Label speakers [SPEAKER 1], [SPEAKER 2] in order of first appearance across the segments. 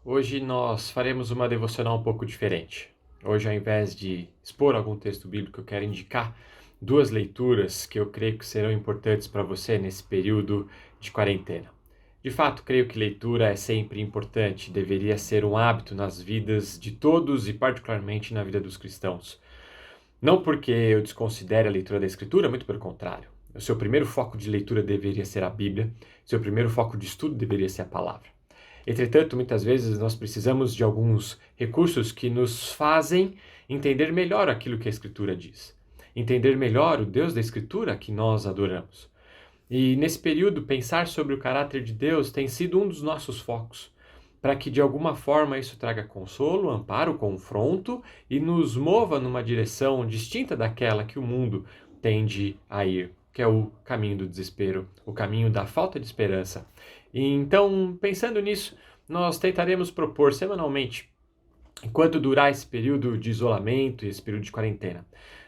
[SPEAKER 1] Hoje nós faremos uma devocional um pouco diferente. Hoje, ao invés de expor algum texto bíblico, eu quero indicar duas leituras que eu creio que serão importantes para você nesse período de quarentena. De fato, creio que leitura é sempre importante, deveria ser um hábito nas vidas de todos e particularmente na vida dos cristãos. Não porque eu desconsidere a leitura da Escritura, muito pelo contrário. O seu primeiro foco de leitura deveria ser a Bíblia, seu primeiro foco de estudo deveria ser a palavra. Entretanto, muitas vezes nós precisamos de alguns recursos que nos fazem entender melhor aquilo que a Escritura diz, entender melhor o Deus da Escritura que nós adoramos. E nesse período, pensar sobre o caráter de Deus tem sido um dos nossos focos, para que de alguma forma isso traga consolo, amparo, confronto e nos mova numa direção distinta daquela que o mundo tende a ir, que é o caminho do desespero, o caminho da falta de esperança. E então, pensando nisso, nós tentaremos propor semanalmente, enquanto durar esse período de isolamento e esse período de quarentena.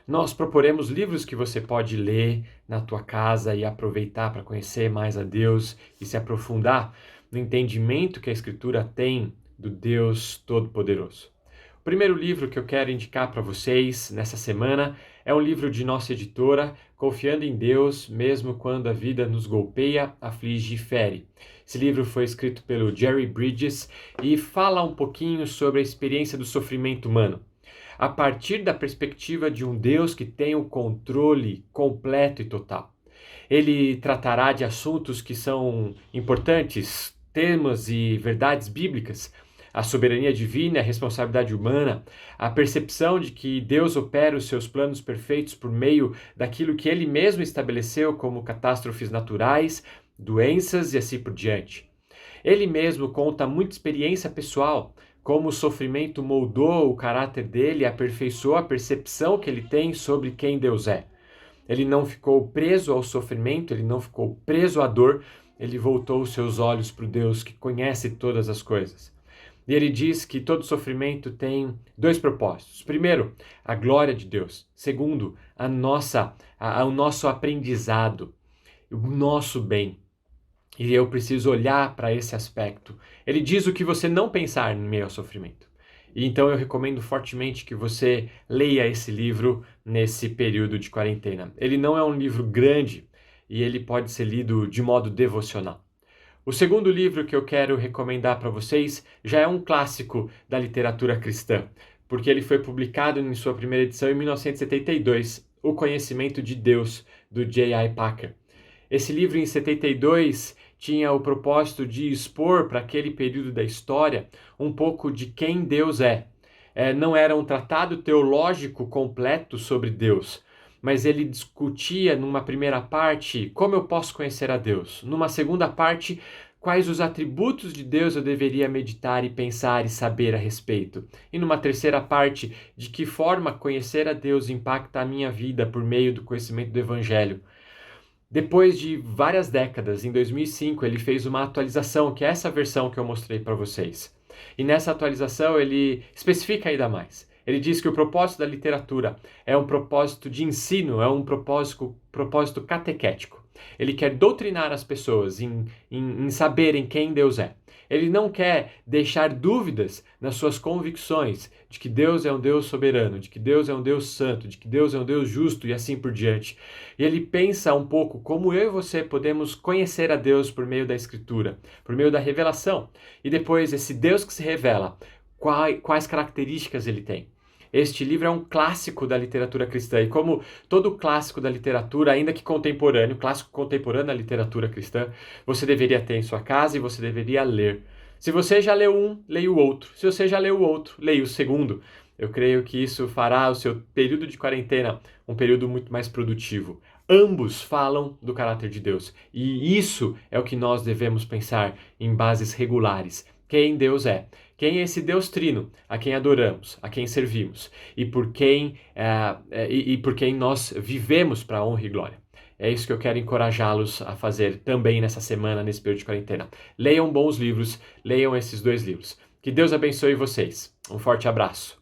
[SPEAKER 1] Nós proporemos livros que você pode ler na tua casa e aproveitar para conhecer mais a Deus e se aprofundar no entendimento que a Escritura tem do Deus Todo-Poderoso. O primeiro livro que eu quero indicar para vocês nessa semana é um livro de nossa editora, Confiando em Deus, mesmo quando a vida nos golpeia, aflige e fere. Esse livro foi escrito pelo Jerry Bridges e fala um pouquinho sobre a experiência do sofrimento humano, a partir da perspectiva de um Deus que tem o controle completo e total. Ele tratará de assuntos que são importantes, temas e verdades bíblicas, a soberania divina, a responsabilidade humana, a percepção de que Deus opera os seus planos perfeitos por meio daquilo que Ele mesmo estabeleceu como catástrofes naturais, doenças e assim por diante. Ele mesmo conta muita experiência pessoal, como o sofrimento moldou o caráter dele e aperfeiçoou a percepção que ele tem sobre quem Deus é. Ele não ficou preso ao sofrimento, ele não ficou preso à dor, ele voltou os seus olhos para o Deus que conhece todas as coisas. E ele diz que todo sofrimento tem dois propósitos. Primeiro, a glória de Deus. Segundo, o nosso aprendizado, o nosso bem. E eu preciso olhar para esse aspecto. Ele diz o que você não pensar em meio ao sofrimento. E então eu recomendo fortemente que você leia esse livro nesse período de quarentena. Ele não é um livro grande e ele pode ser lido de modo devocional. O segundo livro que eu quero recomendar para vocês já é um clássico da literatura cristã, porque ele foi publicado em sua primeira edição em 1972, O Conhecimento de Deus, do J.I. Packer. Esse livro, em 72, tinha o propósito de expor para aquele período da história um pouco de quem Deus é. Não era um tratado teológico completo sobre Deus, mas ele discutia numa primeira parte como eu posso conhecer a Deus. Numa segunda parte, quais os atributos de Deus eu deveria meditar e pensar e saber a respeito. E numa terceira parte, de que forma conhecer a Deus impacta a minha vida por meio do conhecimento do Evangelho. Depois de várias décadas, em 2005, ele fez uma atualização, que é essa versão que eu mostrei para vocês. E nessa atualização ele especifica ainda mais. Ele diz que o propósito da literatura é um propósito de ensino, é um propósito catequético. Ele quer doutrinar as pessoas em saberem quem Deus é. Ele não quer deixar dúvidas nas suas convicções de que Deus é um Deus soberano, de que Deus é um Deus santo, de que Deus é um Deus justo e assim por diante. E ele pensa um pouco como eu e você podemos conhecer a Deus por meio da Escritura, por meio da revelação. E depois, esse Deus que se revela, quais características ele tem. Este livro é um clássico da literatura cristã, e como todo clássico da literatura, ainda que contemporâneo, clássico contemporâneo da literatura cristã, você deveria ter em sua casa e você deveria ler. Se você já leu um, leia o outro. Se você já leu o outro, leia o segundo. Eu creio que isso fará o seu período de quarentena um período muito mais produtivo. Ambos falam do caráter de Deus, e isso é o que nós devemos pensar em bases regulares. Quem Deus é. Quem é esse Deus trino, a quem adoramos, a quem servimos, e por quem nós vivemos para a honra e glória. É isso que eu quero encorajá-los a fazer também nessa semana, nesse período de quarentena. Leiam bons livros, leiam esses dois livros. Que Deus abençoe vocês. Um forte abraço.